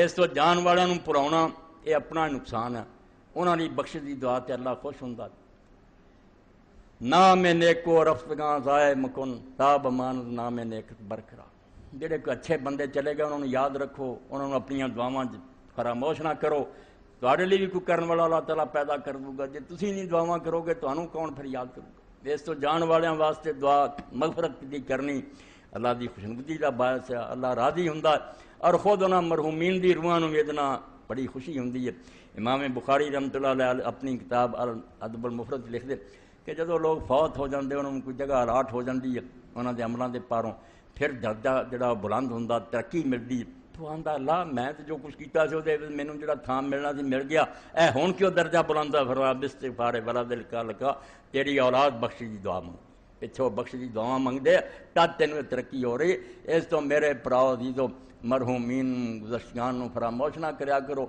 اس تو جان والوں نوں پراؤنا یہ اپنا نقصان ہے، انہوں نے بخش دی دعا تے اللہ خوش ہوں۔ نام نیکو رفتگاں ضائع مکن تاب امان نام نیکت برقرار۔ جڑے کوئی اچھے بندے چلے گئے انہوں نے یاد رکھو، انہوں نے اپنی دعاواں فراموش نہ کرو، تواڈے لیے بھی کوئی کرن والا اللہ تعالیٰ پیدا کر دوں گا۔ جے تسی نہیں دعاواں کرو گے تو کون پھر یاد کرو گا؟ اس تو جان والوں واسطے دعا مغفرت دی کرنی اللہ دی خوشنودی کا باعث ہے، اللہ راضی ہوندا ہے، اور خود انہاں مرحومین دی روحاں نوں ویدنا بڑی خوشی ہوندی ہے۔ امام بخاری رحمۃ اللہ علیہ اپنی کتاب الادب المفرد لکھ دے کہ جدو لوگ فوت ہو جاندے انہوں کوئی جگہ الاٹ ہو جاندی ہے انہاں دے عملاں دے پاروں، پھر درجہ جڑا بلند ہوندا، ترقی ملدی، تو آندا اللہ میں تو جو کچھ کیتا سی وہ مینوں جڑا تھام ملنا سی مل گیا، اے ہن کیوں درجہ بلند ہے؟ فرمایا باستغفار ولد لکا تیری اولاد بخشی دی دعا منگ، پچھوں بخشی دی دعا منگ دے تد تینوں ترقی ہو رہی۔ اس تو میرے پراؤ عزیزو مرحومین گزشتگان نوں فراموش نہ کریا کرو۔